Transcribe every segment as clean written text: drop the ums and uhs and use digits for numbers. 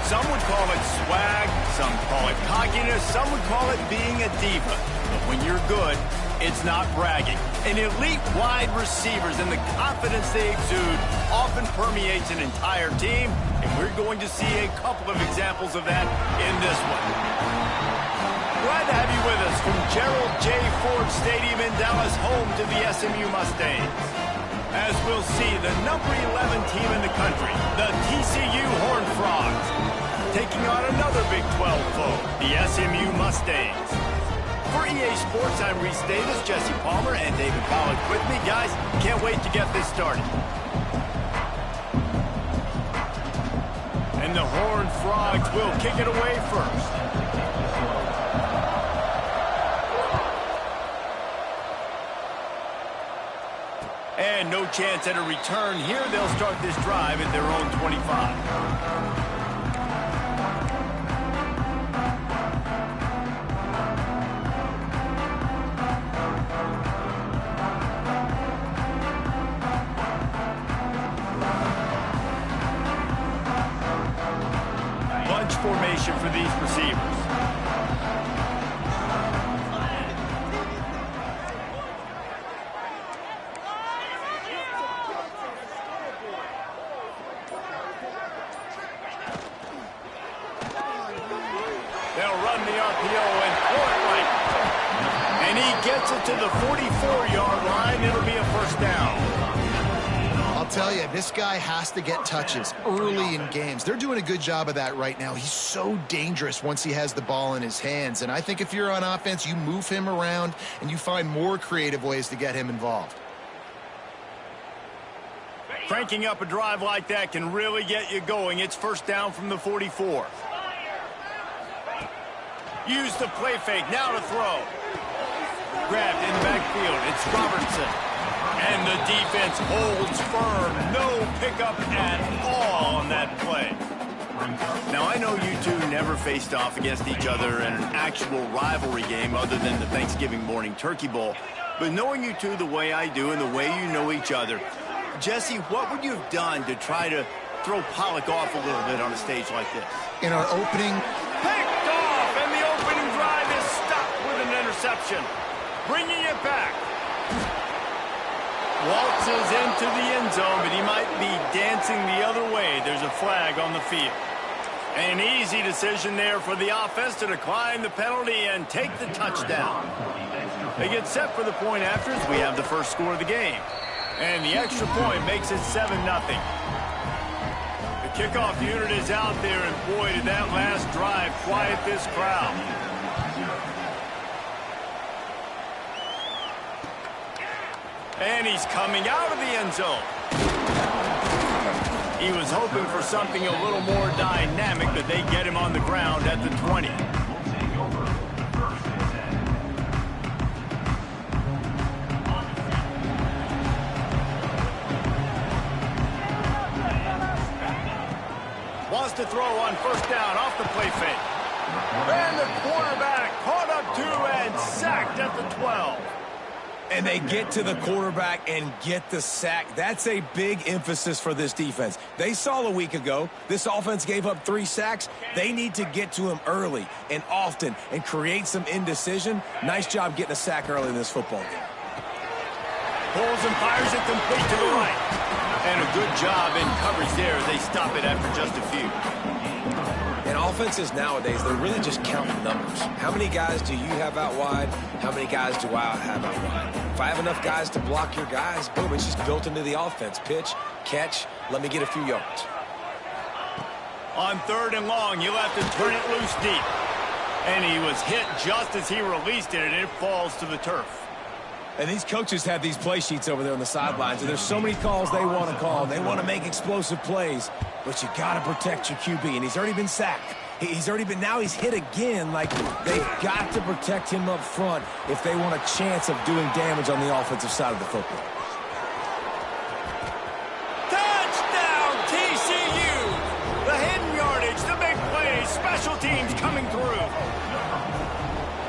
Some would call it swag, some call it cockiness, some would call it being a diva. But when you're good, it's not bragging. And elite wide receivers and the confidence they exude often permeates an entire team, and we're going to see a couple of examples of that in this one. Glad to have you with us from Gerald J. Ford Stadium in Dallas, home to the SMU Mustangs. As we'll see, the number 11 team in the country, the TCU Horned Frogs, taking on another Big 12 foe, the SMU Mustangs. For EA Sports, I'm Reese Davis, Jesse Palmer, and David Pollack with me. Guys, can't wait to get this started. And the Horned Frogs will kick it away first. And no chance at a return here. They'll start this drive at their own 25. Bunch formation for these receivers. They'll run the RPO and throw it right. And he gets it to the 44-yard line. It'll be a first down. I'll tell you, this guy has to get touches early in games. They're doing a good job of that right now. He's so dangerous once he has the ball in his hands. And I think if you're on offense, you move him around and you find more creative ways to get him involved. Cranking up a drive like that can really get you going. It's first down from the 44. Use the play fake, now to throw. Grabbed in the backfield, it's Robertson. And the defense holds firm. No pickup at all on that play. Now, I know you two never faced off against each other in an actual rivalry game other than the Thanksgiving morning Turkey Bowl. But knowing you two the way I do and the way you know each other, Jesse, what would you have done to try to throw Pollack off a little bit on a stage like this? In our opening... Picked off, and the opening drive is stopped with an interception. Bringing it back. Waltzes into the end zone, but he might be dancing the other way. There's a flag on the field. An easy decision there for the offense to decline the penalty and take the touchdown. They get set for the point after as we have the first score of the game. And the extra point makes it 7-0. The kickoff unit is out there, and boy, did that last drive quiet this crowd. And he's coming out of the end zone. He was hoping for something a little more dynamic, but they get him on the ground at the 20. Wants to throw on first down off the play fake. And the quarterback caught up to and sacked at the 12. And they get to the quarterback and get the sack. That's a big emphasis for this defense. They saw a week ago, this offense gave up 3 sacks. They need to get to him early and often and create some indecision. Nice job getting a sack early in this football game. Pulls and fires it complete to the right. And a good job in coverage there. They stop it after just a few. And offenses nowadays, they're really just counting numbers. How many guys do you have out wide? How many guys do I have out wide? If I have enough guys to block your guys, boom, it's just built into the offense. Pitch, catch, let me get a few yards. On 3rd and long, you'll have to turn it loose deep. And he was hit just as he released it, and it falls to the turf. And these coaches have these play sheets over there on the sidelines, and there's so many calls they want to call. They want to make explosive plays, but you got to protect your QB, and he's already been sacked. Now he's hit again. Like, they've got to protect him up front if they want a chance of doing damage on the offensive side of the football. Touchdown, TCU! The hidden yardage, the big plays, special teams coming through.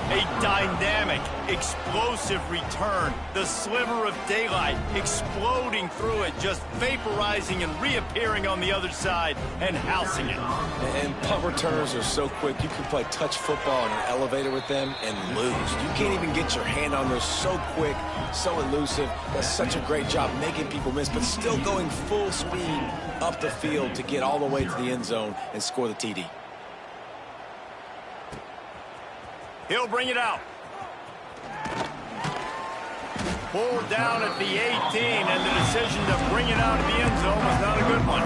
A dynamic, explosive return. The sliver of daylight exploding through it, just vaporizing and reappearing on the other side and housing it. And punt returners are so quick. You can play touch football in an elevator with them and lose. You can't even get your hand on those. So quick, so elusive. Does such a great job making people miss, but still going full speed up the field to get all the way to the end zone and score the TD. He'll bring it out. Pulled down at the 18, and the decision to bring it out of the end zone was not a good one.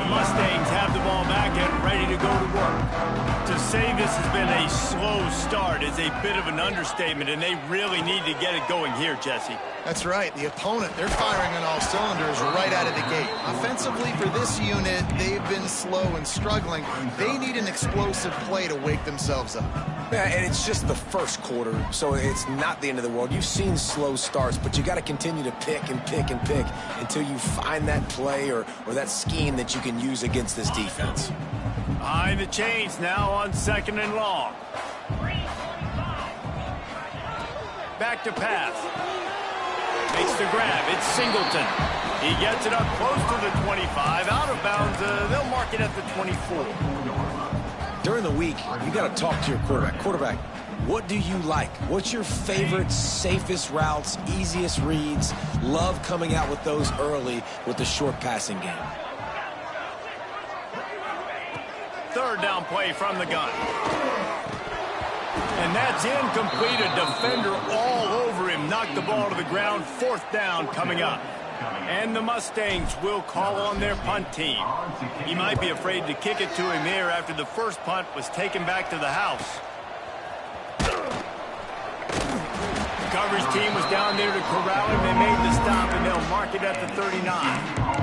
Mustangs have the ball back and ready to go to work. To say this has been a slow start is a bit of an understatement, and they really need to get it going here, Jesse. That's right. The opponent, they're firing on all cylinders right out of the gate. Offensively, for this unit, they've been slow and struggling. They need an explosive play to wake themselves up. Yeah, and it's just the first quarter, so it's not the end of the world. You've seen slow starts, but you got to continue to pick and pick and pick until you find that play or that scheme that you can use against this defense. Behind the chains now on 2nd and long. Back to pass. Makes the grab. It's Singleton. He gets it up close to the 25. Out of bounds. They'll mark it at the 24. During the week, you got to talk to your quarterback. Quarterback, what do you like? What's your favorite, safest routes, easiest reads? Love coming out with those early with the short passing game. 3rd down play from the gun. And that's incomplete. A defender all over him. Knocked the ball to the ground. 4th down coming up. And the Mustangs will call on their punt team. He might be afraid to kick it to him here after the first punt was taken back to the house. The coverage team was down there to corral him. They made the stop, and they'll mark it at the 39.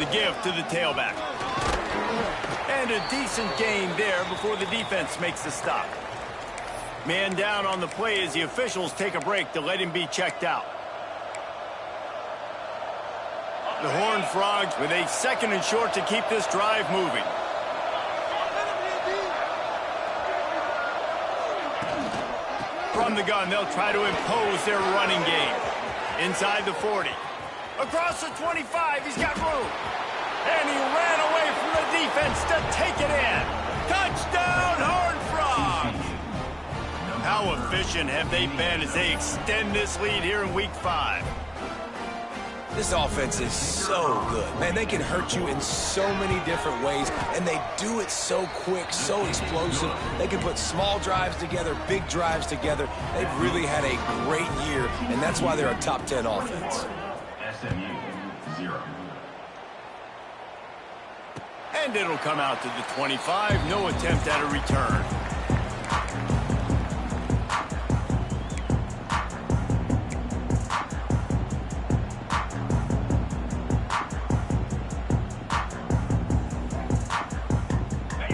Give to the tailback. And a decent gain there before the defense makes the stop. Man down on the play as the officials take a break to let him be checked out. The Horned Frogs with a 2nd and short to keep this drive moving. From the gun, they'll try to impose their running game. Inside the 40. Across the 25, he's got room. And he ran away from the defense to take it in. Touchdown, Horned Frogs! How efficient have they been as they extend this lead here in Week 5? This offense is so good. Man, they can hurt you in so many different ways, and they do it so quick, so explosive. They can put small drives together, big drives together. They've really had a great year, and that's why they're a top 10 offense. SMU 0. And it'll come out to the 25. No attempt at a return.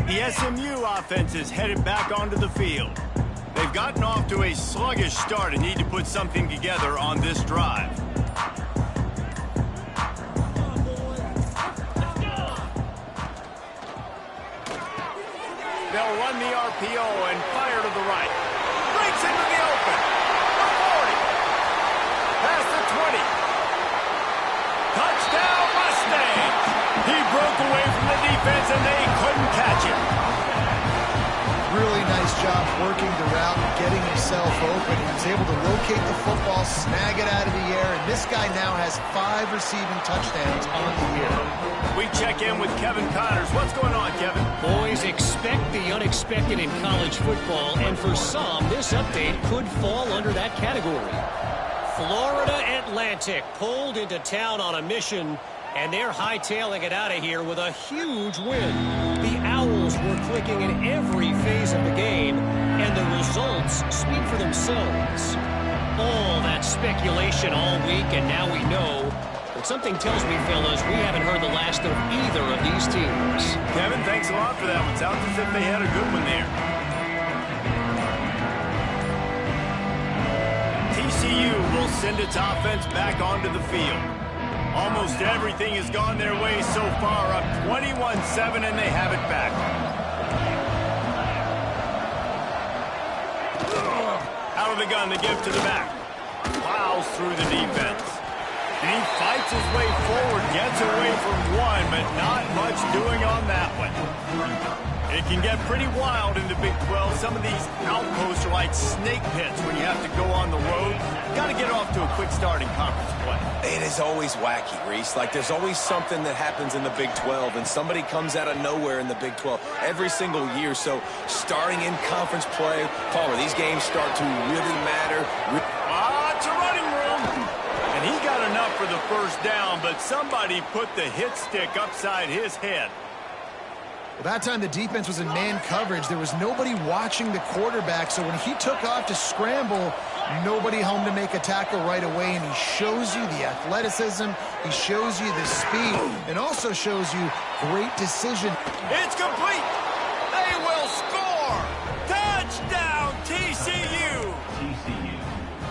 The SMU offense is headed back onto the field. They've gotten off to a sluggish start and need to put something together on this drive. They'll run the RPO and fire to the right. Breaks into the open. The 40. Past the 20. Touchdown, Mustangs. He broke away from the defense and they couldn't catch him. Really nice job working the route and getting himself open. He was able to locate the football, snag it out of the air, and this guy now has 5 receiving touchdowns on the year. We check in with Kevin Connors. What's going on, Kevin? Boys, expect the unexpected in college football, and for some, this update could fall under that category. Florida Atlantic pulled into town on a mission, and they're hightailing it out of here with a huge win. The Owls were clicking in every phase of the game, and the the results speak for themselves. All that speculation all week, and now we know. But something tells me, fellas, we haven't heard the last of either of these teams. Kevin, thanks a lot for that one. Sounds as if they had a good one there. TCU will send its offense back onto the field. Almost everything has gone their way so far, up 21-7, and they have it back. Out of the gun, they give to the back. Plows through the defense. And he fights his way forward, gets away from one, but not much doing on that one. It can get pretty wild in the Big 12. Some of these outposts are like snake pits when you have to go on the road. Got to get off to a quick start in conference play. It is always wacky, Reese. Like, there's always something that happens in the Big 12, and somebody comes out of nowhere in the Big 12 every single year. So, starting in conference play, Palmer, these games start to really matter. It's a running room. And he got enough for the first down, but somebody put the hit stick upside his head. Well, that time the defense was in man coverage. There was nobody watching the quarterback, so when he took off to scramble, nobody home to make a tackle right away, and he shows you the athleticism, he shows you the speed, and also shows you great decision. It's complete. They will score. Touchdown, TCU.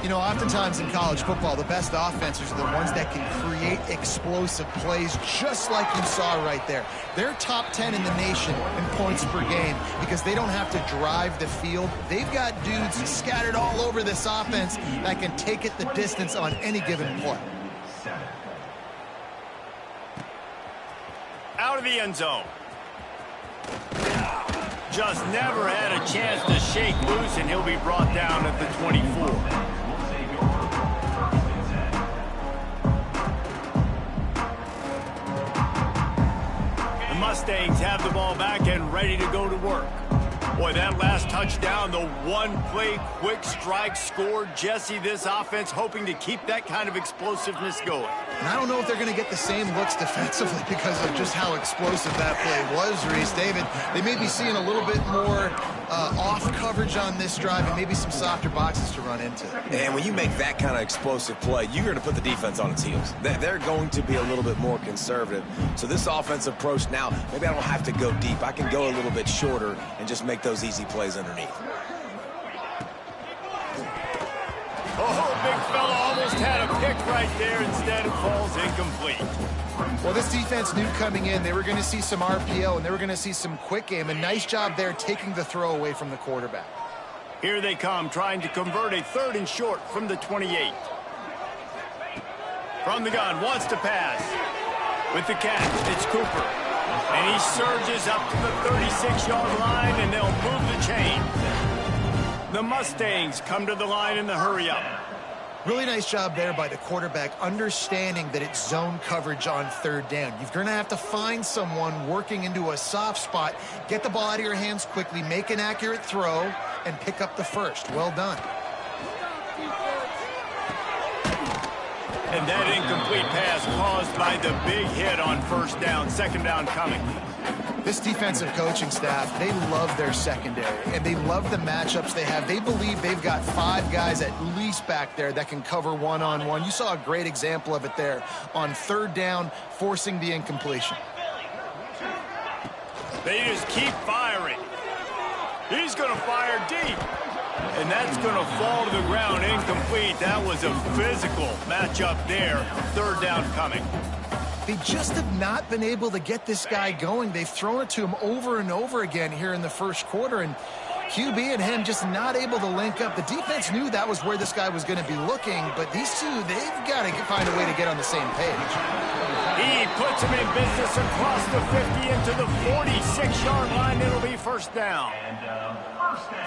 You know, oftentimes in college football, the best offenses are the ones that can create explosive plays, just like you saw right there. They're top 10 in the nation in points per game because they don't have to drive the field. They've got dudes scattered all over this offense that can take it the distance on any given play. Out of the end zone. Just never had a chance to shake loose, and he'll be brought down at the 24. Mustangs have the ball back and ready to go to work. Boy, that last touchdown, the one-play quick strike score. Jesse, this offense hoping to keep that kind of explosiveness going. And I don't know if they're going to get the same looks defensively because of just how explosive that play was, Reese. David, they may be seeing a little bit more off coverage on this drive and maybe some softer boxes to run into. And when you make that kind of explosive play, you're going to put the defense on its heels. They're going to be a little bit more conservative. So this offensive approach now, maybe I don't have to go deep. I can go a little bit shorter and just make those easy plays underneath. Oh, big fella almost had a pick right there. Instead, it falls incomplete. Well, this defense knew coming in they were going to see some RPO and they were going to see some quick game. A nice job there taking the throw away from the quarterback. Here they come, trying to convert a 3rd and short from the 28. From the gun, wants to pass. With the catch, it's Cooper. And he surges up to the 36-yard line, and they'll move the chain. The Mustangs come to the line in the hurry-up. Really nice job there by the quarterback, understanding that it's zone coverage on 3rd down. You're going to have to find someone working into a soft spot, get the ball out of your hands quickly, make an accurate throw, and pick up the first. Well done. And that incomplete pass caused by the big hit on 1st down, 2nd down coming. This defensive coaching staff, they love their secondary, and they love the matchups they have. They believe they've got 5 guys at least back there that can cover one-on-one. You saw a great example of it there on 3rd down, forcing the incompletion. They just keep firing. He's going to fire deep. And that's going to fall to the ground incomplete. That was a physical matchup there. 3rd down coming. They just have not been able to get this guy going. They've thrown it to him over and over again here in the 1st quarter, and QB and him just not able to link up. The defense knew that was where this guy was going to be looking, but these two, they've got to find a way to get on the same page. He puts him in business across the 50 into the 46-yard line. It'll be 1st down.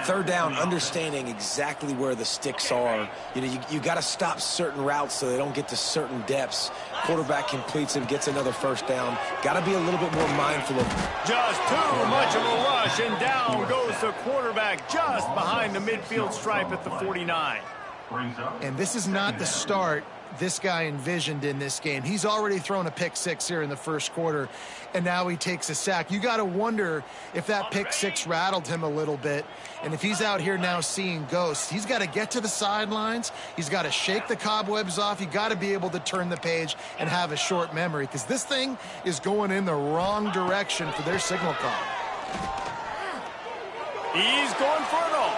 3rd down, understanding exactly where the sticks are. You know, you got to stop certain routes so they don't get to certain depths. Quarterback completes it, gets another 1st down. Got to be a little bit more mindful of. Just too much of a rush, and down goes the quarterback just behind the midfield stripe at the 49. And this is not the start this guy envisioned in this game. He's already thrown a pick six here in the first quarter, and now he takes a sack. You got to wonder if that pick six rattled him a little bit, and if he's out here now seeing ghosts. He's got to get to the sidelines. He's got to shake the cobwebs off. You got to be able to turn the page and have a short memory, because this thing is going in the wrong direction for their signal call. He's going for it all.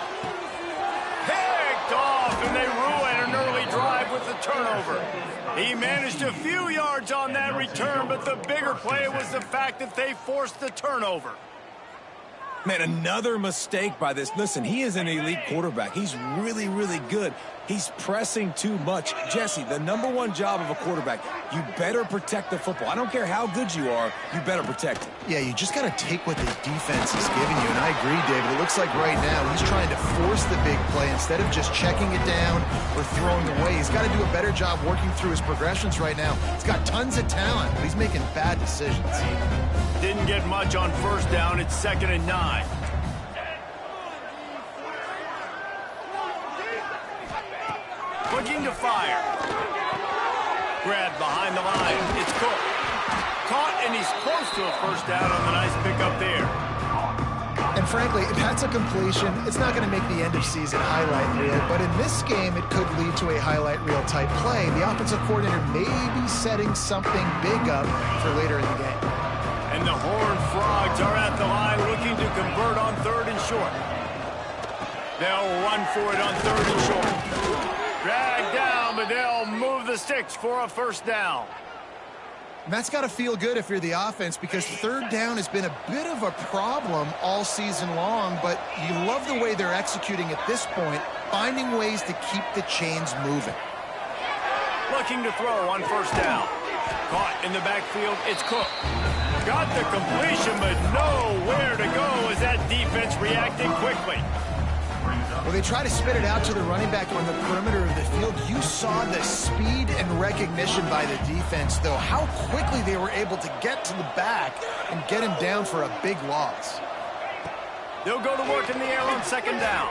Picked off, and they ruin an early drive with the turnover. He managed a few yards on that return, but the bigger play was the fact that they forced the turnover. Man, another mistake by this. Listen, he is an elite quarterback. He's really, really good. He's pressing too much. Jesse, the number one job of a quarterback, you better protect the football. I don't care how good you are, you better protect it. Yeah, you just got to take what the defense is giving you, and I agree, David. It looks like right now he's trying to force the big play instead of just checking it down or throwing away. He's got to do a better job working through his progressions right now. He's got tons of talent, but he's making bad decisions. Didn't get much on first down. It's 2nd and 9. Looking to fire. Grabbed behind the line. It's Cook. Caught, and he's close to a first down on the nice pickup there. And frankly, if that's a completion, it's not going to make the end of season highlight reel, but in this game, it could lead to a highlight reel type play. The offensive coordinator may be setting something big up for later in the game. And the Horned Frogs are at the line looking to convert on 3rd and short. They'll run for it on 3rd and short. Dragged down, but they'll move the sticks for a first down. And that's got to feel good if you're the offense, because 3rd down has been a bit of a problem all season long, but you love the way they're executing at this point, finding ways to keep the chains moving. Looking to throw on first down. Caught in the backfield, it's Cook. Got the completion, but nowhere to go as that defense reacted quickly. Well, they try to spit it out to the running back on the perimeter of the field. You saw the speed and recognition by the defense, though, how quickly they were able to get to the back and get him down for a big loss. They'll go to work in the air on 2nd down.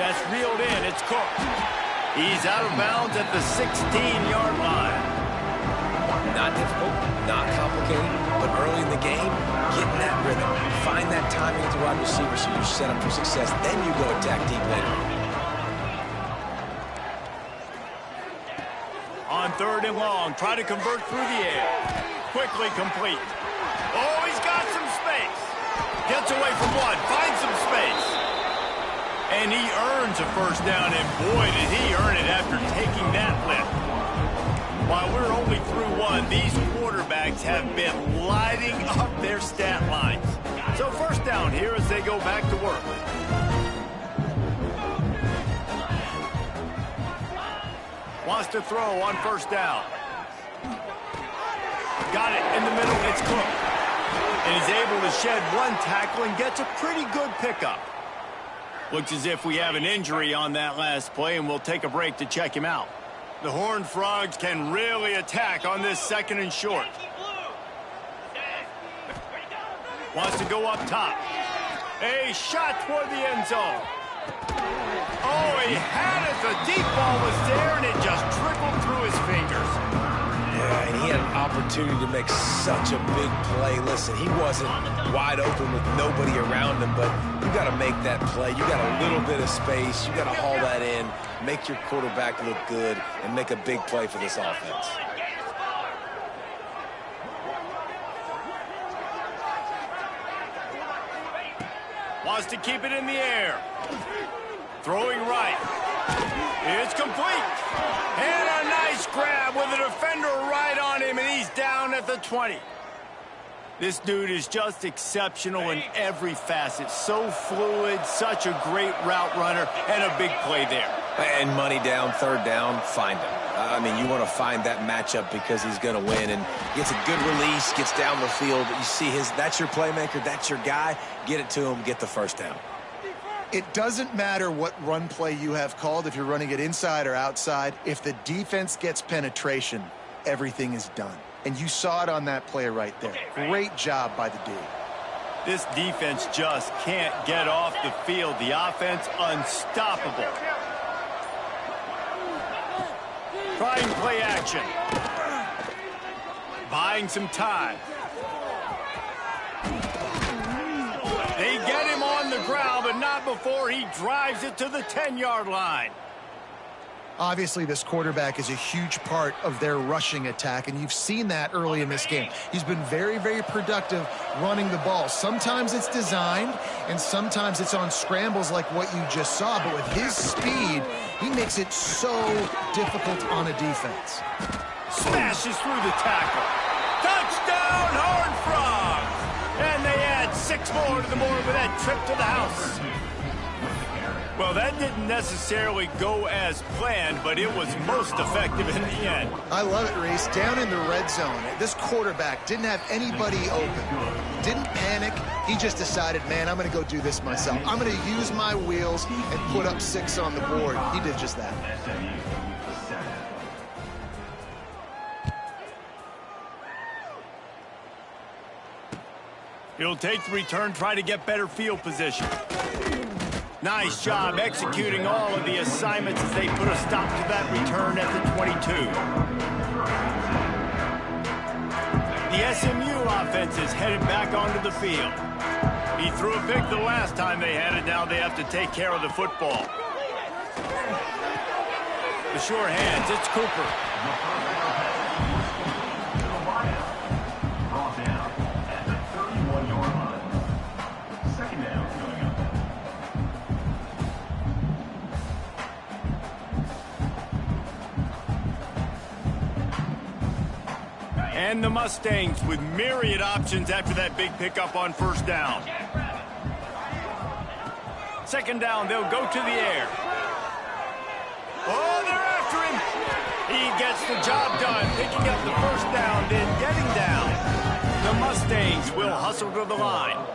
That's reeled in. It's Cook. He's out of bounds at the 16-yard line. Not difficult, not complicated, but early in the game, get in that rhythm. Find that timing as a wide receiver so you're set up for success. Then you go attack deep later. On 3rd and long, try to convert through the air. Quickly complete. Oh, he's got some space. Gets away from one, finds some space. And he earns a first down, and boy, did he earn it after taking that lift. While we're only through one, these quarterbacks have been lighting up their stat lines. So first down here as they go back to work. Wants to throw on first down. Got it in the middle, it's Cook. And he's able to shed one tackle and gets a pretty good pickup. Looks as if we have an injury on that last play, and we'll take a break to check him out. The Horned Frogs can really attack on this 2nd and short. Wants to go up top. A shot toward the end zone. Oh, he had it. The deep ball was there, and it just trickled through his fingers. Yeah, and he had an opportunity to make such a big play. Listen, he wasn't wide open with nobody around him, but you got to make that play. You got a little bit of space. You got to haul that in, make your quarterback look good, and make a big play for this offense. Wants to keep it in the air. Throwing right. It's complete. And a nice grab with a defender right on him, and he's down at the 20. This dude is just exceptional in every facet. So fluid, such a great route runner, and a big play there. And money down, 3rd down, find him. I mean, you want to find that matchup because he's going to win, and gets a good release, gets down the field. You see that's your playmaker, that's your guy. Get it to him, get the first down. It doesn't matter what run play you have called, if you're running it inside or outside. If the defense gets penetration, everything is done. And you saw it on that play right there. Great job by the D. This defense just can't get off the field. The offense unstoppable. trying play action. Buying some time. They get him on the ground, but not before he drives it to the 10-yard line. Obviously, this quarterback is a huge part of their rushing attack, and you've seen that early in this game. He's been very, very productive running the ball. Sometimes it's designed, and sometimes it's on scrambles like what you just saw. But with his speed, he makes it so difficult on a defense. Smashes through the tackle. Touchdown, Horned Frogs! And they add 6 more to the board with that trip to the house. Well, that didn't necessarily go as planned, but it was most effective in the end. I love it, Reese. Down in the red zone, this quarterback didn't have anybody open. Didn't panic. He just decided, man, I'm going to go do this myself. I'm going to use my wheels and put up 6 on the board. He did just that. He'll take the return, try to get better field position. Nice job executing all of the assignments as they put a stop to that return at the 22. The SMU offense is headed back onto the field. He threw a pick the last time they had it. Now they have to take care of the football. The sure hands, it's Cooper. And the Mustangs with myriad options after that big pickup on first down. Second down, they'll go to the air. Oh, they're after him. He gets the job done, picking up the first down, then getting down. The Mustangs will hustle to the line.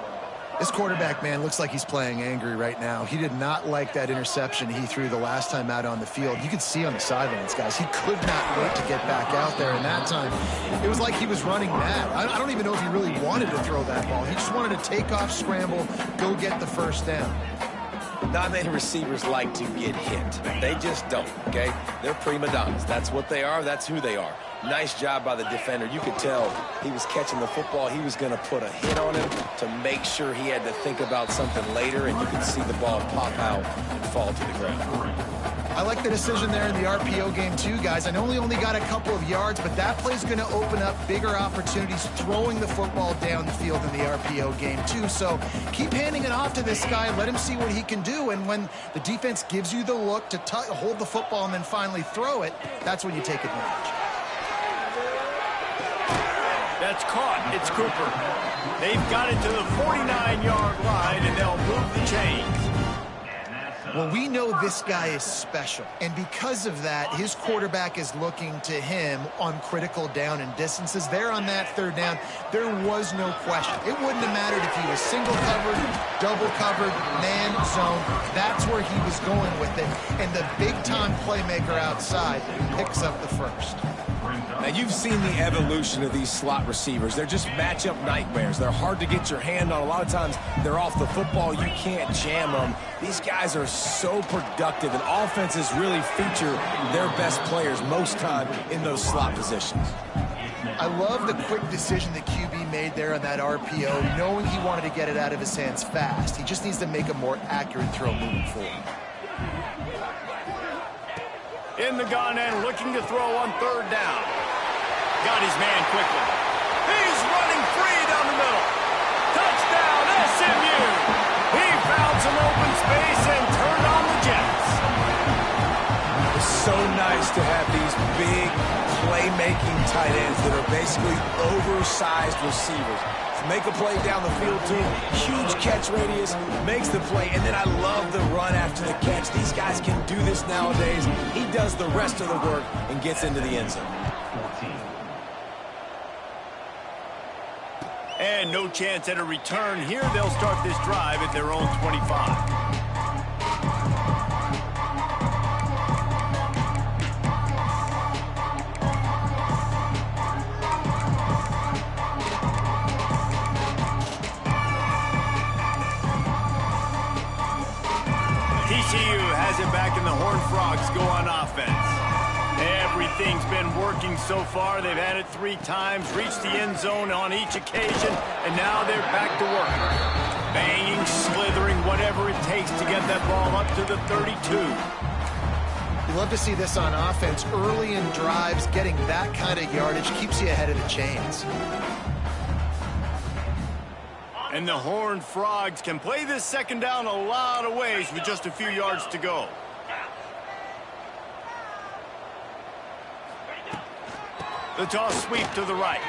This quarterback, man, looks like he's playing angry right now. He did not like that interception he threw the last time out on the field. You could see on the sidelines, guys, he could not wait to get back out there. And that time, it was like he was running mad. I don't even know if he really wanted to throw that ball. He just wanted to take off, scramble, go get the first down. Not many receivers like to get hit. They just don't, okay? They're prima donnas. That's what they are. That's who they are. Nice job by the defender. You could tell he was catching the football. He was going to put a hit on him to make sure he had to think about something later, and you could see the ball pop out and fall to the ground. I like the decision there in the RPO game too, guys. I know he only got a couple of yards, but that play's going to open up bigger opportunities throwing the football down the field in the RPO game too. So keep handing it off to this guy. Let him see what he can do. And when the defense gives you the look to hold the football and then finally throw it, that's when you take advantage. That's caught. It's Cooper. They've got it to the 49-yard line, and they'll move the chains. Well, we know this guy is special, and because of that, his quarterback is looking to him on critical down and distances. There on that third down, there was no question. It wouldn't have mattered if he was single covered, double covered, man zone. That's where he was going with it, and the big-time playmaker outside picks up the first. Now, you've seen the evolution of these slot receivers. They're just matchup nightmares. They're hard to get your hand on. A lot of times, they're off the football. You can't jam them. These guys are so productive, and offenses really feature their best players most time in those slot positions. I love the quick decision that QB made there on that RPO, knowing he wanted to get it out of his hands fast. He just needs to make a more accurate throw moving forward. In the gun and looking to throw on third down. Got his man quickly. He's running free down the middle. Touchdown, SMU. He found some open space and turned on the Jets. It's so nice to have these big playmaking tight ends that are basically oversized receivers. Make a play down the field, too. Huge catch radius, makes the play, and then I love the run after the catch. These guys can do this nowadays. He does the rest of the work and gets into the end zone. And no chance at a return here. They'll start this drive at their own 25. TCU has it back, and the Horned Frogs go on offense. everything's been working so far. They've had it 3 times, reached the end zone on each occasion, and now they're back to work. Banging, slithering, whatever it takes to get that ball up to the 32. You love to see this on offense. Early in drives, getting that kind of yardage keeps you ahead of the chains. And the Horned Frogs can play this second down a lot of ways with just a few yards to go. The toss sweep to the right.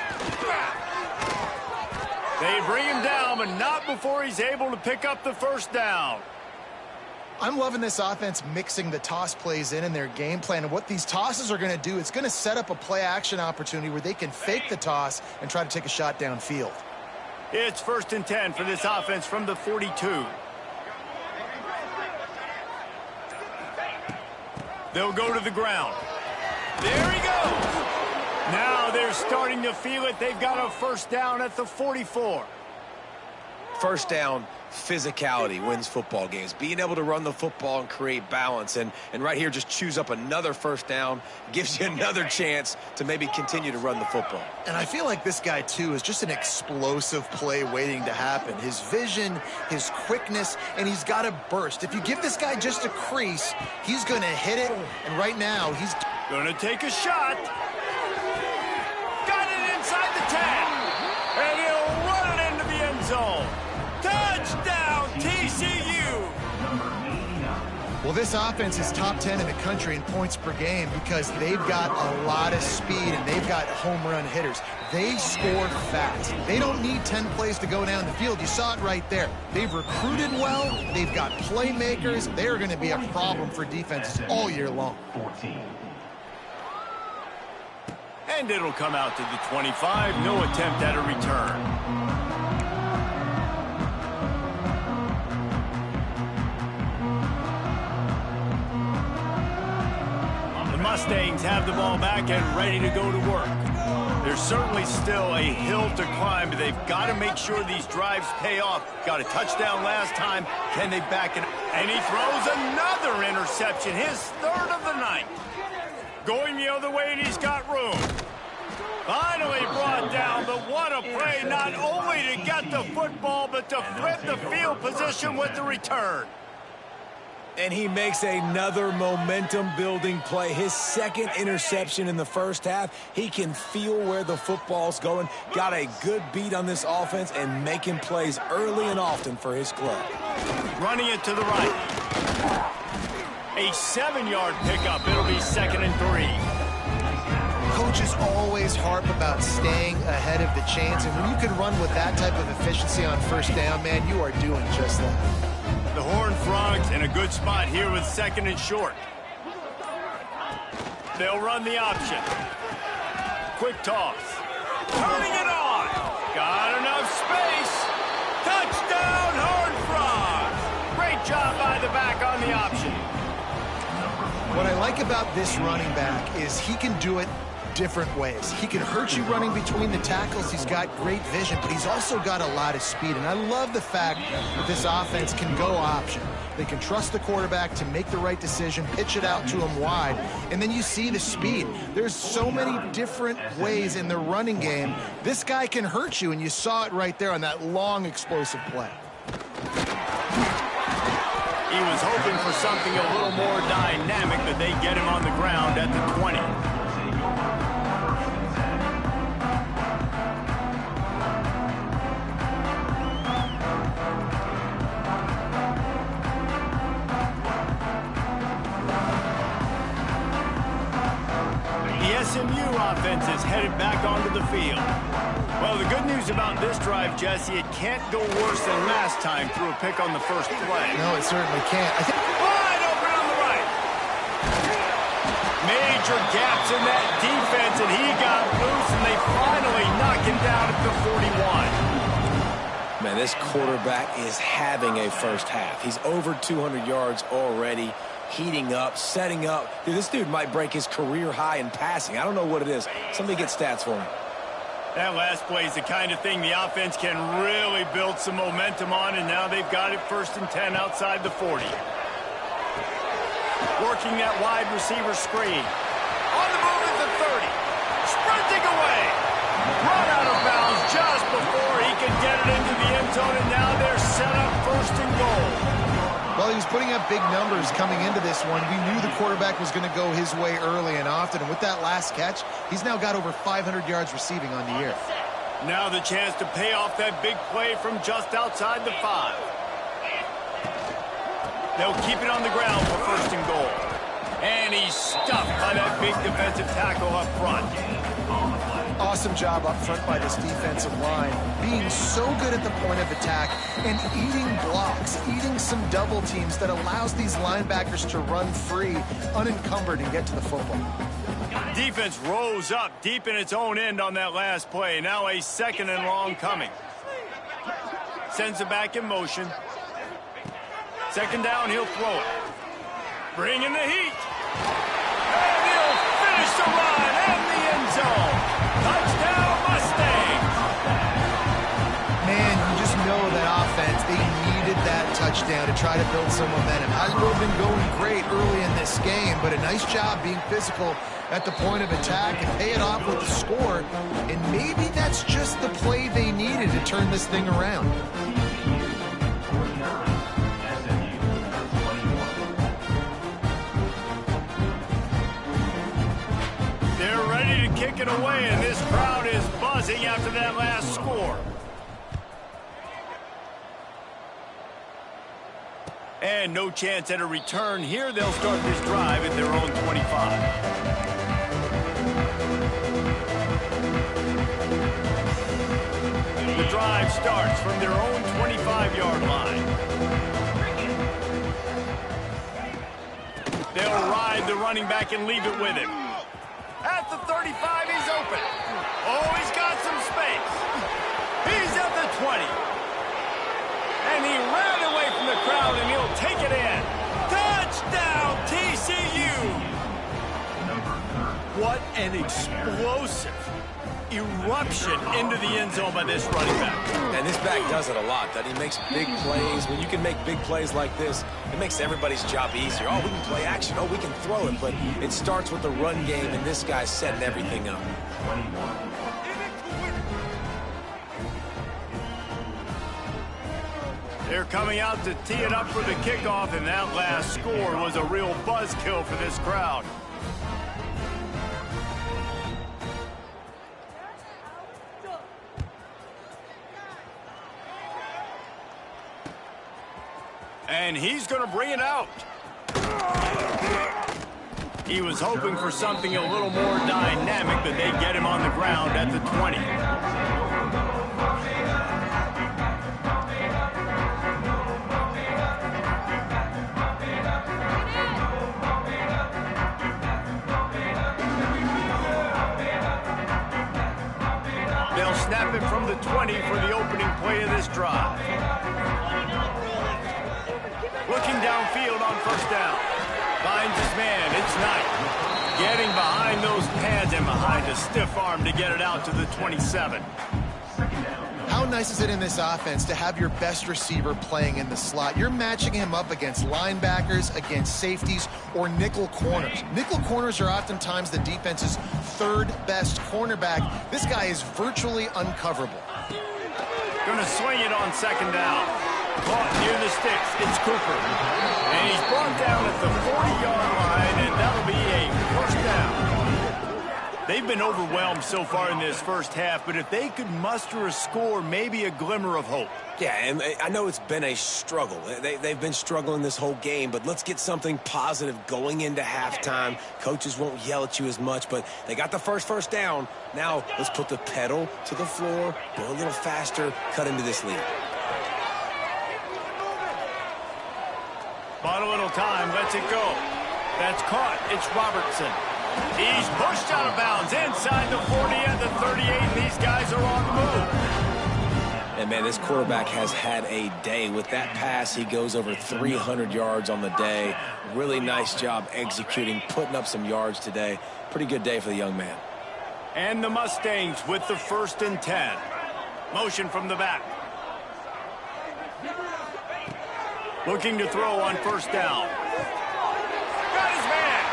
They bring him down, but not before he's able to pick up the first down. I'm loving this offense mixing the toss plays in their game plan. And what these tosses are going to do, it's going to set up a play-action opportunity where they can fake the toss and try to take a shot downfield. It's 1st and 10 for this offense from the 42. They'll go to the ground. There he goes. Now they're starting to feel it. They've got a first down at the 44. First down, physicality wins football games. Being able to run the football and create balance. And right here, just choose up another first down. Gives you another chance to maybe continue to run the football. And I feel like this guy, too, is just an explosive play waiting to happen. His vision, his quickness, and he's got a burst. If you give this guy just a crease, he's going to hit it. And right now, he's going to take a shot. Got it inside the 10. And he'll run it into the end zone. Touchdown, TCU! Well, this offense is top 10 in the country in points per game because they've got a lot of speed and they've got home run hitters. They score fast. They don't need 10 plays to go down the field. You saw it right there. They've recruited well. They've got playmakers. They're going to be a problem for defenses all year long. 14. And it'll come out to the 25. No attempt at a return. Mustangs have the ball back and ready to go to work. There's certainly still a hill to climb, but they've got to make sure these drives pay off. Got a touchdown last time. Can they back it? And he throws another interception, his 3rd of the night. Going the other way, and he's got room. Finally brought down, but what a play, not only to get the football, but to flip the field position with the return. And he makes another momentum-building play. His 2nd interception in the first half. He can feel where the football's going. Got a good beat on this offense and making plays early and often for his club. Running it to the right. A 7-yard pickup. It'll be 2nd and 3. Coaches always harp about staying ahead of the chains, and when you can run with that type of efficiency on first down, man, you are doing just that. The Horned Frogs in a good spot here with 2nd and short. They'll run the option. Quick toss. Turning it on. Got enough space. Touchdown, Horned Frogs. Great job by the back on the option. What I like about this running back is he can do it different ways. He can hurt you running between the tackles. He's got great vision, but he's also got a lot of speed. And I love the fact that this offense can go option. They can trust the quarterback to make the right decision, pitch it out to him wide, and then you see the speed. There's so many different ways in the running game. This guy can hurt you, and you saw it right there on that long, explosive play. He was hoping for something a little more dynamic, but they get him on the ground at the 20. SMU offense is headed back onto the field. Well, the good news about this drive, Jesse, it can't go worse than last time through a pick on the first play. No, it certainly can't. Wide open on the right. Major gaps in that defense, and he got loose, and they finally knock him down at the 41. Man, this quarterback is having a first half. He's over 200 yards already. Heating up, setting up. Dude, this dude might break his career high in passing. I don't know what it is. Somebody get stats for him. That last play is the kind of thing the offense can really build some momentum on, and now they've got it 1st and 10 outside the 40. Working that wide receiver screen. On the move at the Well, he was putting up big numbers coming into this one. We knew the quarterback was going to go his way early and often. And with that last catch, he's now got over 500 yards receiving on the year. Now the chance to pay off that big play from just outside the 5. They'll keep it on the ground for 1st and goal. And he's stuffed by that big defensive tackle up front. Awesome job up front by this defensive line, being so good at the point of attack and eating blocks, eating some double teams that allows these linebackers to run free, unencumbered, and get to the football. Defense rose up deep in its own end on that last play. Now a 2nd and long coming. Sends it back in motion. 2nd down, he'll throw it. Bringing the heat. And he'll finish the run and the end zone. Touchdown, Mustangs! Man, you just know that offense, they needed that touchdown to try to build some momentum. Hasn't really been going great early in this game, but a nice job being physical at the point of attack and pay it off with the score. And maybe that's just the play they needed to turn this thing around. They're ready to kick it away, and this crowd is buzzing after that last score. And no chance at a return here. They'll start this drive at their own 25. The drive starts from their own 25-yard line. They'll ride the running back and leave it with him. At the 35, he's open. Oh, he's got some space. He's at the 20. And he ran away from the crowd, and he'll take it in. Touchdown, TCU! What an explosive eruption into the end zone by this running back. And this back does it a lot, that he makes big plays. When you can make big plays like this, it makes everybody's job easier. Oh, we can play action. Oh, we can throw it. But it starts with the run game, and this guy's setting everything up. They're coming out to tee it up for the kickoff, and that last score was a real buzzkill for this crowd. And he's going to bring it out. He was hoping for something a little more dynamic, but they get him on the ground at the 20. They'll snap it from the 20 for the opening play of this drive. Looking downfield on 1st down. Finds his man. It's Knight. Getting behind those pads and behind a stiff arm to get it out to the 27. How nice is it in this offense to have your best receiver playing in the slot? You're matching him up against linebackers, against safeties, or nickel corners. Nickel corners are oftentimes the defense's 3rd best cornerback. This guy is virtually uncoverable. Going to swing it on 2nd down. Caught near the sticks. It's Cooper. And he's brought down at the 40-yard line, and that'll be a 1st down. They've been overwhelmed so far in this first half, but if they could muster a score, maybe a glimmer of hope. Yeah, and I know it's been a struggle. They've been struggling this whole game, but let's get something positive going into halftime. Coaches won't yell at you as much, but they got the first down. Now let's put the pedal to the floor, go a little faster, cut into this lead. Bought a little time, lets it go. That's caught. It's Robertson. He's pushed out of bounds inside the 40 at the 38, and these guys are on the move. And, man, this quarterback has had a day. With that pass, he goes over 300 yards on the day. Really nice job executing, putting up some yards today. Pretty good day for the young man. And the Mustangs with the 1st and 10. Motion from the back. Looking to throw on 1st down. Got his man.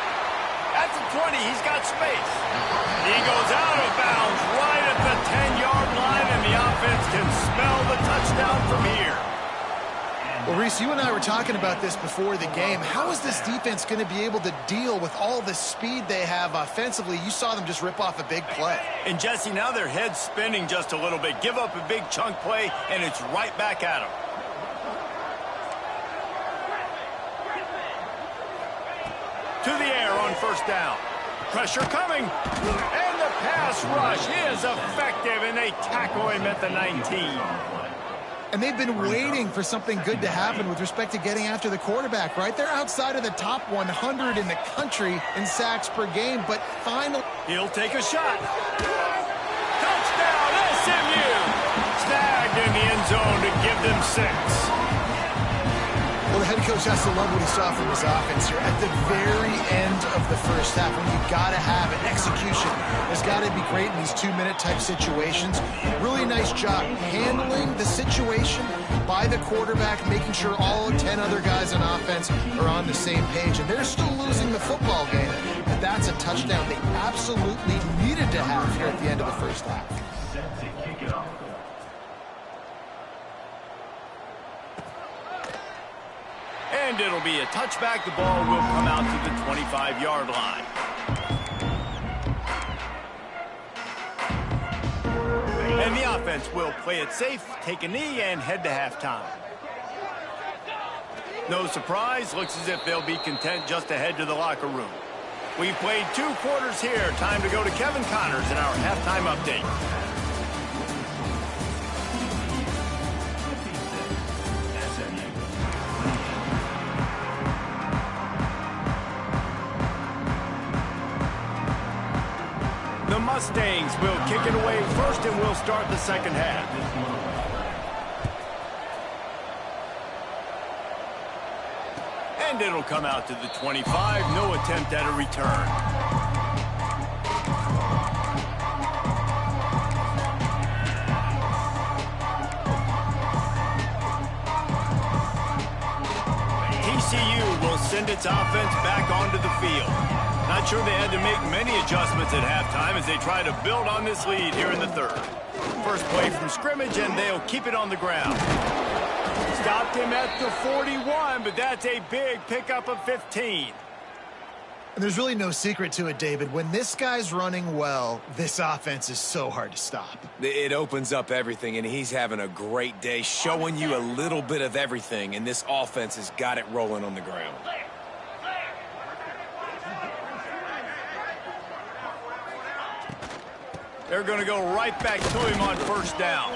At the 20, he's got space. He goes out of bounds right at the 10-yard line, and the offense can smell the touchdown from here. Well, Reese, you and I were talking about this before the game. How is this defense going to be able to deal with all the speed they have offensively? You saw them just rip off a big play. And, Jesse, now their head's spinning just a little bit. Give up a big chunk play, and it's right back at them. To the air on first down. Pressure coming. And the pass rush is effective, and they tackle him at the 19. And they've been waiting for something good to happen with respect to getting after the quarterback, right? They're outside of the top 100 in the country in sacks per game, but finally... He'll take a shot. Touchdown, SMU! Snagged in the end zone to give them 6. Well, the head coach has to love what he saw from his offense here at the very end of the first half. When you've got to have it, execution has got to be great in these 2-minute type situations. Really nice job handling the situation by the quarterback, making sure all 10 other guys on offense are on the same page. And they're still losing the football game, but that's a touchdown they absolutely needed to have here at the end of the first half. Set to kick it off. And it'll be a touchback. The ball will come out to the 25-yard line. And the offense will play it safe, take a knee, and head to halftime. No surprise. Looks as if they'll be content just to head to the locker room. We've played 2 quarters here. Time to go to Kevin Connors in our halftime update. The Mustangs will kick it away first, and we'll start the second half. And it'll come out to the 25. No attempt at a return. TCU will send its offense back onto the field. Not sure they had to make many adjustments at halftime as they try to build on this lead here in the third. First play from scrimmage, and they'll keep it on the ground. Stopped him at the 41, but that's a big pickup of 15. And there's really no secret to it, David. When this guy's running well, this offense is so hard to stop. It opens up everything, and he's having a great day, showing you a little bit of everything, and this offense has got it rolling on the ground. They're going to go right back to him on first down.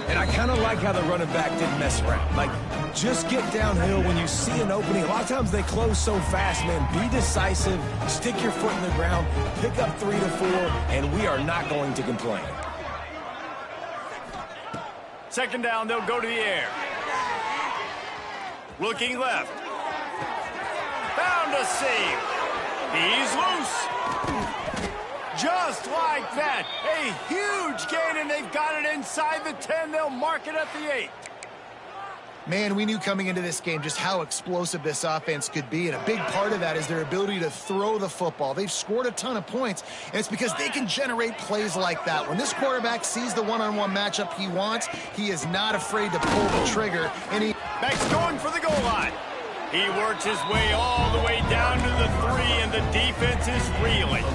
And I kind of like how the running back didn't mess around. Like, just get downhill when you see an opening. A lot of times they close so fast, man. Be decisive, stick your foot in the ground, pick up 3 to 4, and we are not going to complain. Second down, they'll go to the air. Looking left. Found a seam. He's loose. Just like that. A huge gain, and they've got it inside the 10. They'll mark it at the 8. Man, we knew coming into this game just how explosive this offense could be, and a big part of that is their ability to throw the football. They've scored a ton of points, and it's because they can generate plays like that. When this quarterback sees the one-on-one matchup he wants, he is not afraid to pull the trigger, and he... Back's going for the goal line. He works his way all the way down to the 3, and the defense is reeling.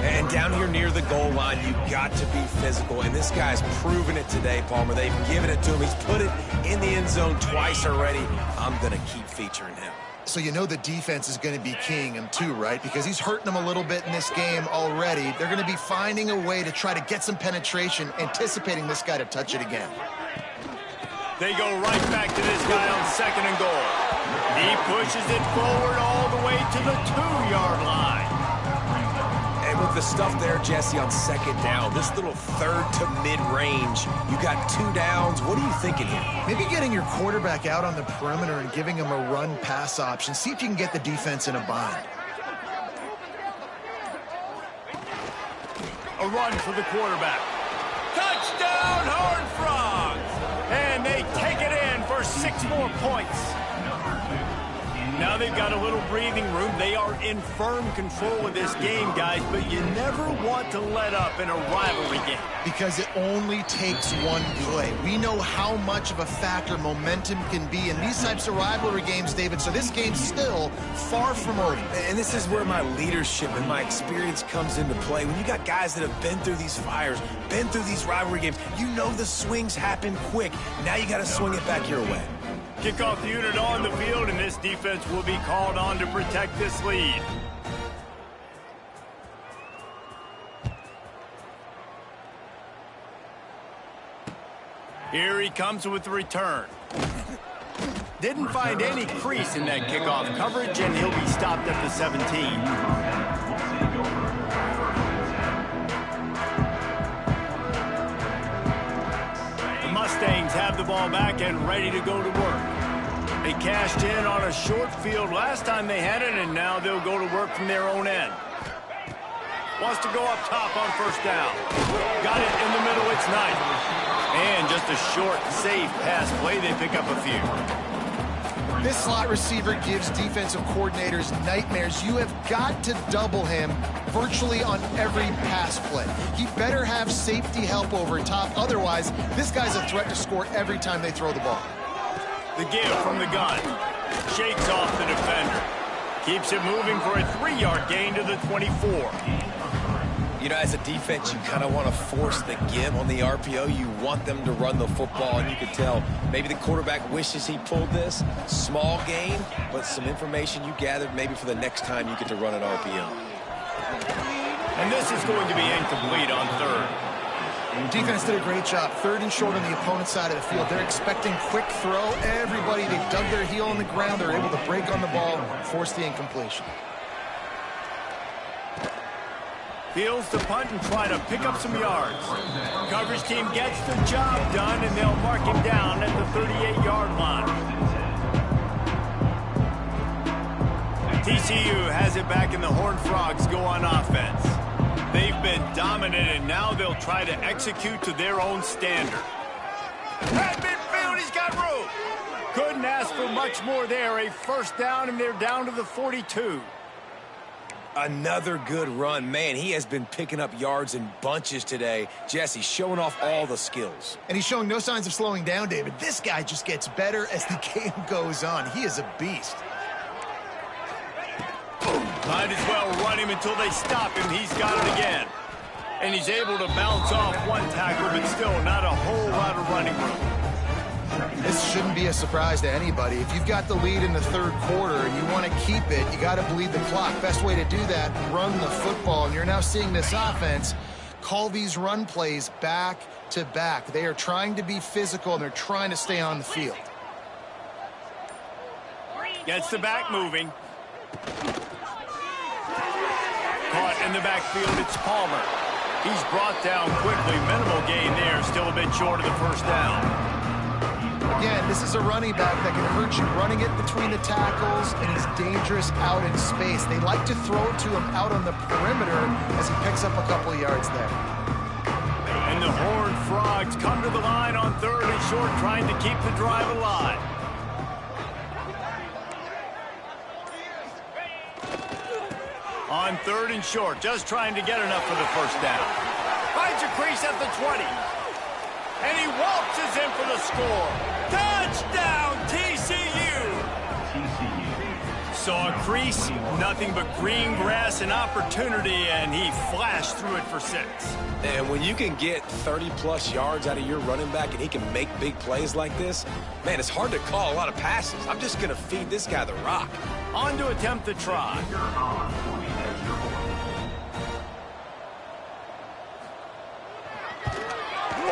And down here near the goal line, you got to be physical. And this guy's proven it today, Palmer. They've given it to him. He's put it in the end zone twice already. I'm going to keep featuring him. So you know the defense is going to be keying him too, right? Because he's hurting them a little bit in this game already. They're going to be finding a way to try to get some penetration, anticipating this guy to touch it again. They go right back to this guy on second and goal. He pushes it forward all the way to the 2-yard line. And with the stuff there, Jesse, on second down, this little third to mid-range, you got 2 downs. What are you thinking here? Maybe getting your quarterback out on the perimeter and giving him a run-pass option. See if you can get the defense in a bind. A run for the quarterback. Touchdown, Horned Frogs! And they take it in for 6 more points. Now they've got a little breathing room. They are in firm control of this game, guys, but you never want to let up in a rivalry game. Because it only takes one play. We know how much of a factor momentum can be in these types of rivalry games, David, so this game's still far from over. And this is where my leadership and my experience comes into play. When you got guys that have been through these fires, been through these rivalry games, you know the swings happen quick. Now you got to swing it back your way. Kickoff unit on the field, and this defense will be called on to protect this lead. Here he comes with the return. Didn't find any crease in that kickoff coverage, and he'll be stopped at the 17. The Mustangs have the ball back and ready to go to work. They cashed in on a short field last time they had it, and now they'll go to work from their own end. Wants to go up top on first down. Got it in the middle, it's nice. And just a short, safe pass play, they pick up a few. This slot receiver gives defensive coordinators nightmares. You have got to double him virtually on every pass play. He better have safety help over top. Otherwise, this guy's a threat to score every time they throw the ball. The give from the gun. Shakes off the defender. Keeps it moving for a 3-yard gain to the 24. You know, as a defense, you kind of want to force the give on the RPO. You want them to run the football, and you can tell maybe the quarterback wishes he pulled this. Small gain, but some information you gathered maybe for the next time you get to run an RPO. And this is going to be incomplete on third. Defense did a great job. 3rd and short on the opponent's side of the field. They're expecting quick throw. Everybody, they've dug their heel on the ground. They're able to break on the ball, force the incompletion. Fields to punt and try to pick up some yards. Coverage team gets the job done, and they'll mark him down at the 38-yard line. TCU has it back, and the Horned Frogs go on offense. They've been dominant, and now they'll try to execute to their own standard. At midfield, he's got room. Couldn't ask for much more there. A first down, and they're down to the 42. Another good run. Man, he has been picking up yards in bunches today. Jesse showing off all the skills. And he's showing no signs of slowing down, David. This guy just gets better as the game goes on. He is a beast. Might as well run him until they stop him. He's got it again. And he's able to bounce off one tackle, but still not a whole lot of running room. This shouldn't be a surprise to anybody. If you've got the lead in the 3rd quarter and you want to keep it, you got to bleed the clock. Best way to do that, run the football. And you're now seeing this offense call these run plays back to back. They are trying to be physical, and they're trying to stay on the field. Gets the back moving. Caught in the backfield, it's Palmer. He's brought down quickly. Minimal gain there, still a bit short of the first down. Again, this is a running back that can hurt you running it between the tackles, and he's dangerous out in space. They like to throw it to him out on the perimeter as he picks up a couple of yards there. And the Horned Frogs come to the line on 3rd and short, trying to keep the drive alive. On 3rd and short, just trying to get enough for the first down. Finds a crease at the 20. And he waltzes in for the score. Touchdown, TCU! Saw a crease, nothing but green grass and opportunity, and he flashed through it for 6. And when you can get 30-plus yards out of your running back and he can make big plays like this, man, it's hard to call a lot of passes. I'm just going to feed this guy the rock. On to attempt the try.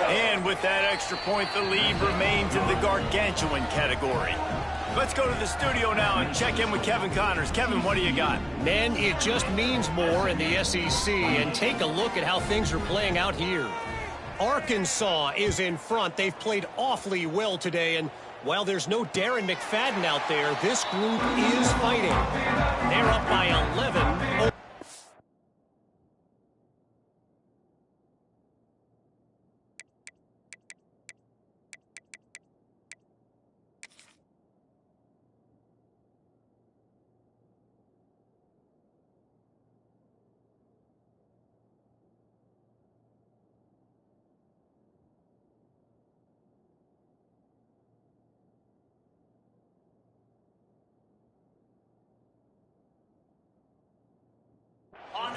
And with that extra point, the lead remains in the gargantuan category. Let's go to the studio now and check in with Kevin Connors. Kevin, what do you got? Man, it just means more in the SEC, and take a look at how things are playing out here. Arkansas is in front. They've played awfully well today, and while there's no Darren McFadden out there, this group is fighting. They're up by 11.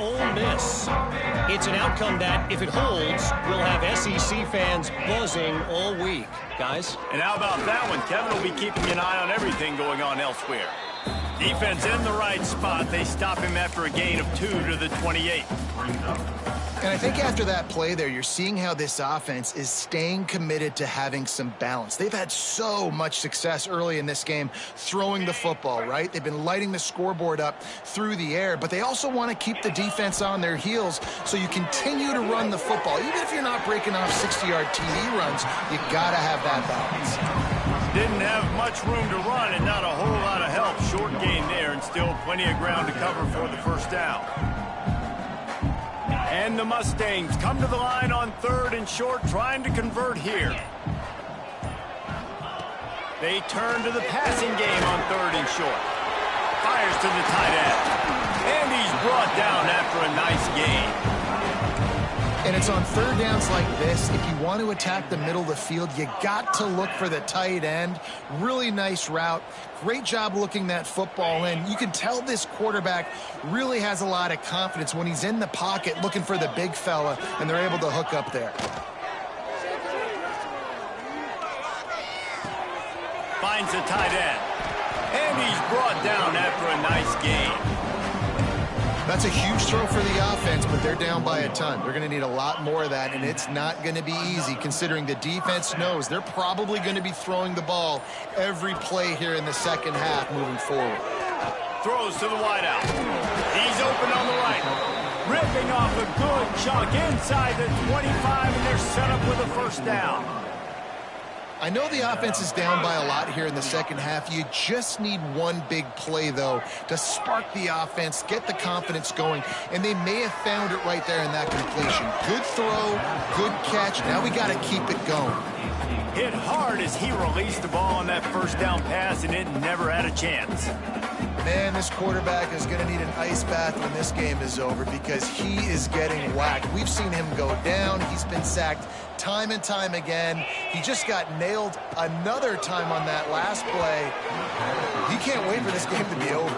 Ole Miss. It's an outcome that, if it holds, will have SEC fans buzzing all week. Guys? And how about that one? Kevin will be keeping an eye on everything going on elsewhere. Defense in the right spot. They stop him after a gain of 2 to the 28. And I think after that play there, you're seeing how this offense is staying committed to having some balance. They've had so much success early in this game throwing the football, right? They've been lighting the scoreboard up through the air, but they also want to keep the defense on their heels, so you continue to run the football. Even if you're not breaking off 60-yard TD runs, you got to have that balance. Didn't have much room to run and not a whole lot of help. Short gain there and still plenty of ground to cover for the first down. And the Mustangs come to the line on 3rd and short, trying to convert here. They turn to the passing game on 3rd and short. Fires to the tight end. And he's brought down after a nice gain. And it's on 3rd downs like this, if you want to attack the middle of the field, you got to look for the tight end. Really nice route. Great job looking that football in. You can tell this quarterback really has a lot of confidence when he's in the pocket looking for the big fella, and they're able to hook up there. Finds the tight end. And he's brought down after a nice gain. That's a huge throw for the offense, but they're down by a ton. They're going to need a lot more of that, and it's not going to be easy considering the defense knows they're probably going to be throwing the ball every play here in the second half moving forward. Throws to the wideout. He's open on the right. Ripping off a good chunk inside the 25, and they're set up with a first down. I know the offense is down by a lot here in the second half. You just need one big play, though, to spark the offense, get the confidence going, and they may have found it right there in that completion. Good throw, good catch. Now we got to keep it going. Hit hard as he released the ball on that first down pass, and it never had a chance. Man, this quarterback is going to need an ice bath when this game is over because he is getting whacked. We've seen him go down. He's been sacked time and time again. He just got nailed another time on that last play. He can't wait for this game to be over.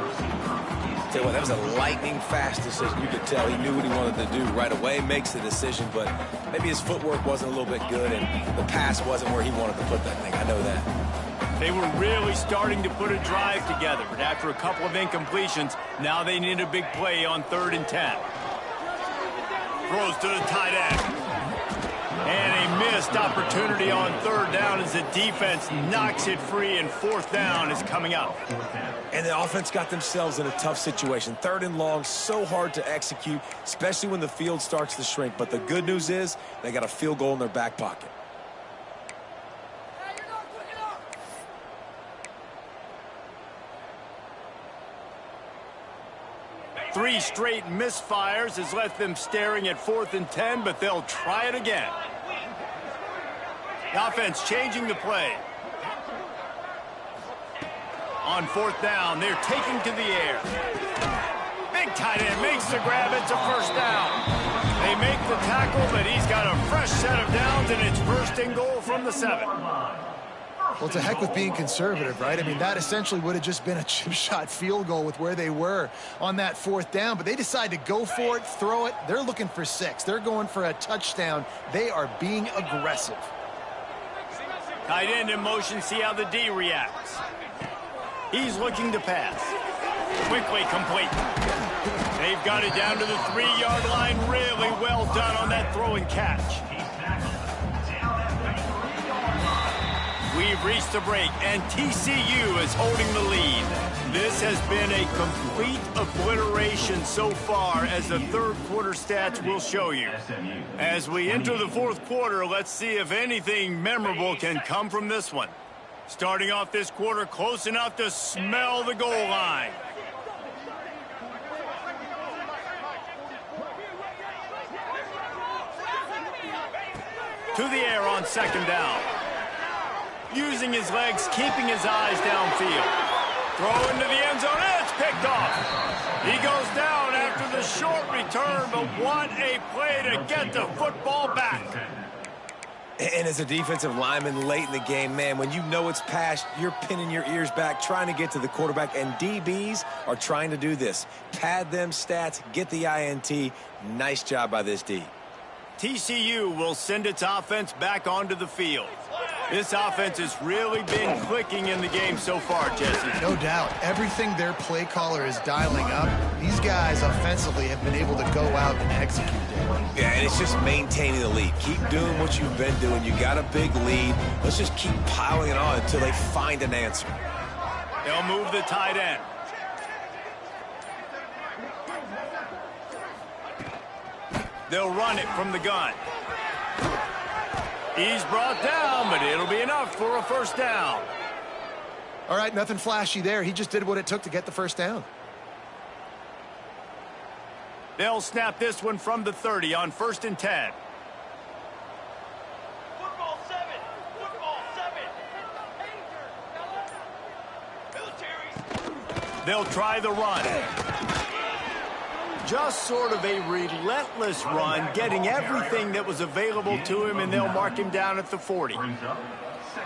Tell you what, that was a lightning-fast decision. You could tell he knew what he wanted to do right away, makes the decision, but maybe his footwork wasn't a little bit good, and the pass wasn't where he wanted to put that thing. I know that. They were really starting to put a drive together, but after a couple of incompletions, now they need a big play on 3rd and 10. Throws to the tight end. And a missed opportunity on 3rd down as the defense knocks it free, and 4th down is coming up. And the offense got themselves in a tough situation. 3rd and long, so hard to execute, especially when the field starts to shrink. But the good news is they got a field goal in their back pocket. Three straight misfires has left them staring at 4th and 10, but they'll try it again. The offense changing the play. On 4th down, they're taking to the air. Big tight end makes the grab. It's a first down. They make the tackle, but he's got a fresh set of downs, and it's 1st and goal from the 7. Well, to heck with being conservative, right? I mean, that essentially would have just been a chip shot field goal with where they were on that 4th down, but they decide to go for it, throw it. They're looking for 6. They're going for a touchdown. They are being aggressive. Tight end in motion, see how the D reacts. He's looking to pass. Quickly complete. They've got it down to the 3-yard line. Really well done on that throw and catch. We've reached the break, and TCU is holding the lead. This has been a complete obliteration so far, as the 3rd quarter stats will show you. As we enter the 4th quarter, let's see if anything memorable can come from this one. Starting off this quarter close enough to smell the goal line. To the air on 2nd down. Using his legs, keeping his eyes downfield. Throw into the end zone, and it's picked off. He goes down after the short return, but what a play to get the football back. And as a defensive lineman late in the game, man, when you know it's past, you're pinning your ears back, trying to get to the quarterback, and DBs are trying to do this. Pad them stats, get the INT. Nice job by this D. TCU will send its offense back onto the field. This offense has really been clicking in the game so far, Jesse. No doubt. Everything their play caller is dialing up, these guys offensively have been able to go out and execute it. Yeah, and it's just maintaining the lead. Keep doing what you've been doing. You got a big lead. Let's just keep piling it on until they find an answer. They'll move the tight end. They'll run it from the gun. He's brought down, but it'll be enough for a first down. All right, nothing flashy there. He just did what it took to get the first down. They'll snap this one from the 30 on 1st and 10. Football 7. Football 7. Militaries. They'll try the run. Just sort of a relentless run, getting everything that was available to him, and they'll mark him down at the 40.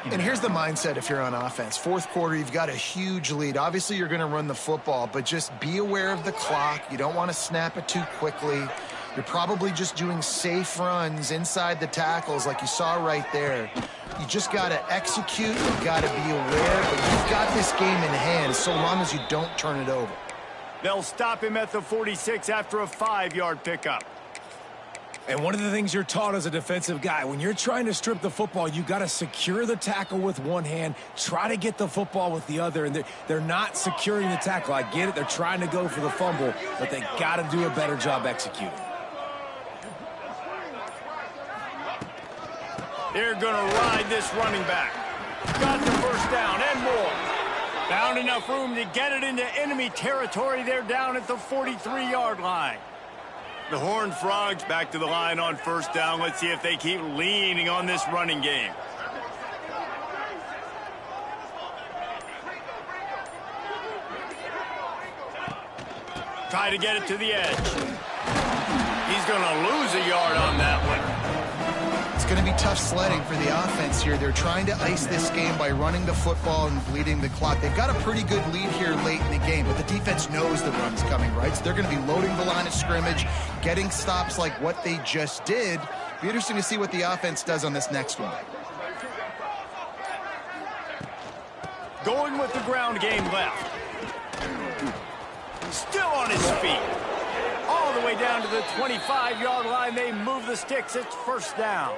And here's the mindset if you're on offense. Fourth quarter, you've got a huge lead. Obviously, you're going to run the football, but just be aware of the clock. You don't want to snap it too quickly. You're probably just doing safe runs inside the tackles like you saw right there. You just got to execute. You got to be aware, but you've got this game in hand so long as you don't turn it over. They'll stop him at the 46 after a 5-yard pickup. And one of the things you're taught as a defensive guy, when you're trying to strip the football, you got to secure the tackle with one hand, try to get the football with the other, and they're not securing the tackle. I get it. They're trying to go for the fumble, but they got to do a better job executing. They're going to ride this running back. Got the first down and more. Found enough room to get it into enemy territory. They're down at the 43-yard line. The Horned Frogs back to the line on first down. Let's see if they keep leaning on this running game. Try to get it to the edge. He's going to lose a yard on that one. It's going to be tough sledding for the offense here. They're trying to ice this game by running the football and bleeding the clock. They've got a pretty good lead here late in the game, but the defense knows the run's coming, right? So they're going to be loading the line of scrimmage, getting stops like what they just did. Be interesting to see what the offense does on this next one. Going with the ground game left. Still on his feet. All the way down to the 25-yard line. They move the sticks. It's first down.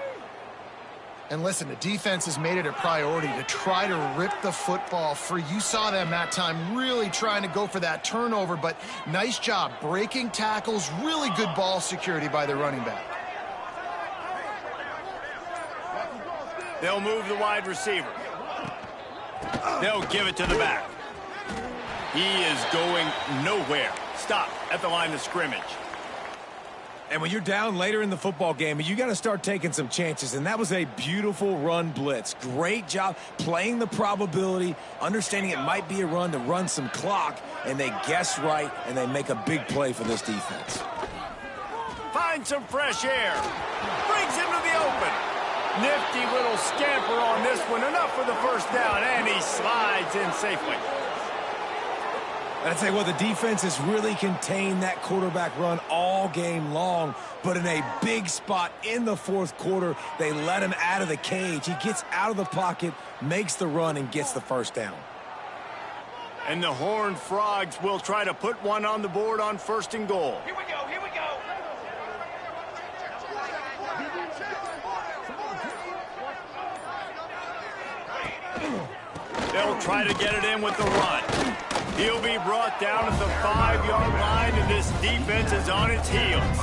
And listen, the defense has made it a priority to try to rip the football free. You saw them that time really trying to go for that turnover, but nice job breaking tackles. Really good ball security by the running back. They'll move the wide receiver. They'll give it to the back. He is going nowhere. Stop at the line of scrimmage. And when you're down later in the football game, you got to start taking some chances, and that was a beautiful run blitz. Great job playing the probability, understanding it might be a run to run some clock, and they guess right, and they make a big play for this defense. Find some fresh air. Brings him to the open. Nifty little scamper on this one. Enough for the first down, and he slides in safely. I'd say, well, the defense has really contained that quarterback run all game long, but in a big spot in the fourth quarter, they let him out of the cage. He gets out of the pocket, makes the run, and gets the first down. And the Horned Frogs will try to put one on the board on 1st and goal. Here we go. Here we go. They'll try to get it in with the run. He'll be brought down at the 5-yard line, and this defense is on its heels.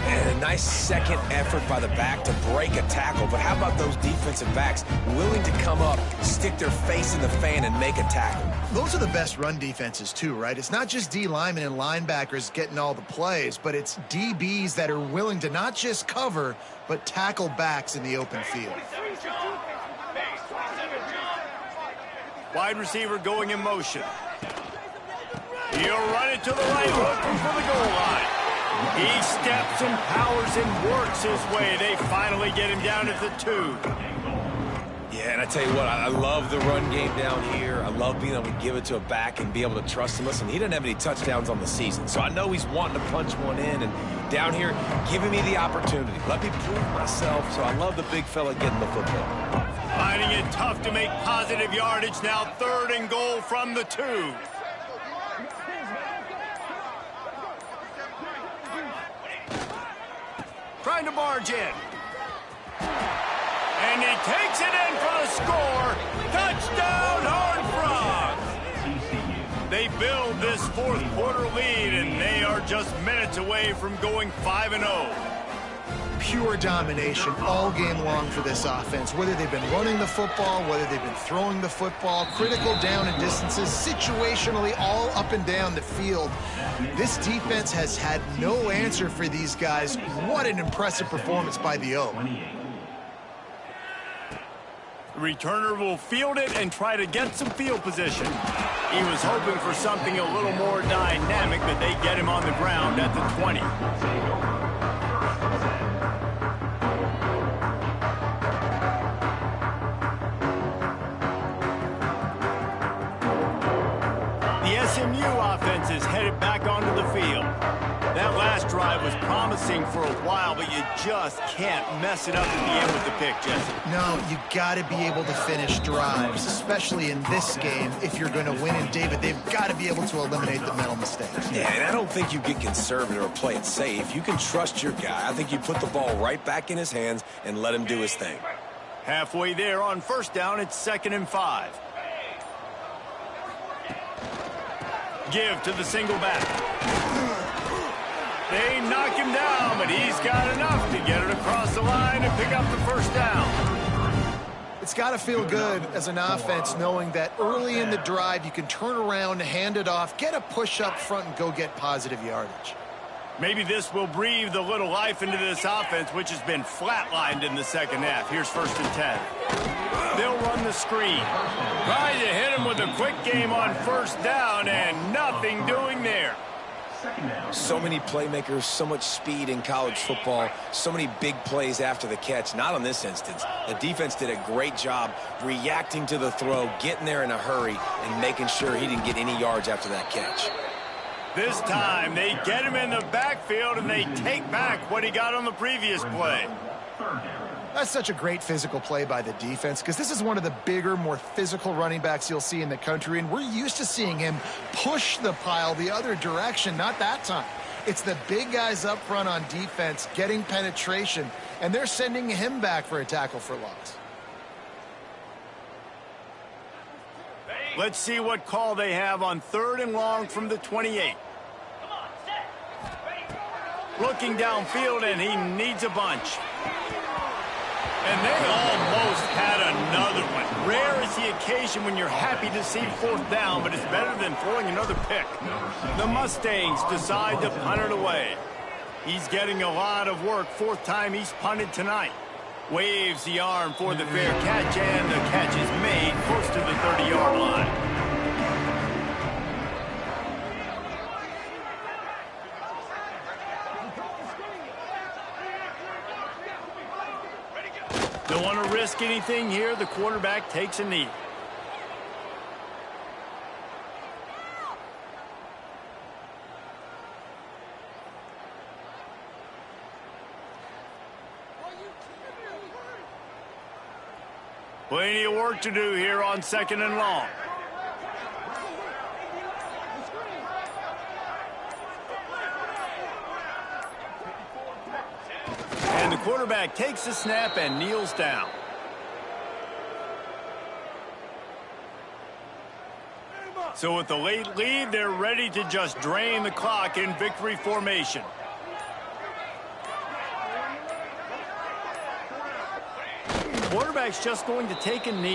And a nice second effort by the back to break a tackle. But how about those defensive backs willing to come up, stick their face in the fan, and make a tackle? Those are the best run defenses too, right? It's not just D linemen and linebackers getting all the plays, but it's DBs that are willing to not just cover, but tackle backs in the open field. Wide receiver going in motion. He'll run it to the right, looking for the goal line. He steps and powers and works his way. They finally get him down at the 2. Yeah, and I tell you what, I love the run game down here. I love being able to give it to a back and be able to trust him. Listen, he doesn't have any touchdowns on the season, so I know he's wanting to punch one in. And down here, giving me the opportunity. Let me prove myself, so I love the big fella getting the football. Finding it tough to make positive yardage. Now 3rd and goal from the 2. Trying to barge in. And he takes it in for the score. Touchdown, Horned Frogs. They build this 4th quarter lead, and they are just minutes away from going 5-0. Pure domination all game long for this offense. Whether they've been running the football, whether they've been throwing the football, critical down and distances, situationally all up and down the field. This defense has had no answer for these guys. What an impressive performance by the O. The returner will field it and try to get some field position. He was hoping for something a little more dynamic, but they get him on the ground at the 20. The SMU offense is headed back onto the field. That last drive was promising for a while, but you just can't mess it up at the end with the pick, Jesse. No, you got to be able to finish drives, especially in this game. If you're going to win, and David, they've got to be able to eliminate the mental mistakes. Yeah, and I don't think you get conservative or play it safe. You can trust your guy. I think you put the ball right back in his hands and let him do his thing. Halfway there on 1st down, it's 2nd and 5. Give to the single back. They knock him down, but he's got enough to get it across the line and pick up the 1st down. It's got to feel good as an offense knowing that early in the drive you can turn around, hand it off, get a push up front, and go get positive yardage. Maybe this will breathe a little life into this offense, which has been flatlined in the 2nd half. Here's 1st and 10. They'll run the screen. Trying to hit him with a quick game on 1st down, and nothing doing there. So many playmakers, so much speed in college football, so many big plays after the catch. Not on this instance. The defense did a great job reacting to the throw, getting there in a hurry, and making sure he didn't get any yards after that catch. This time, they get him in the backfield, and they take back what he got on the previous play. That's such a great physical play by the defense because this is one of the bigger, more physical running backs you'll see in the country, and we're used to seeing him push the pile the other direction. Not that time. It's the big guys up front on defense getting penetration, and they're sending him back for a tackle for loss. Let's see what call they have on 3rd and long from the 28. Looking downfield, and he needs a bunch. And they almost had another one. Rare is the occasion when you're happy to see 4th down, but it's better than throwing another pick. The Mustangs decide to punt it away. He's getting a lot of work. 4th time he's punted tonight. Waves the arm for the fair catch, and the catch is made close to the 30-yard line. Don't want to risk anything here. The quarterback takes a knee. Plenty of work to do here on 2nd and long. And the quarterback takes the snap and kneels down. So with the late lead, they're ready to just drain the clock in victory formation. Quarterback's just going to take a knee.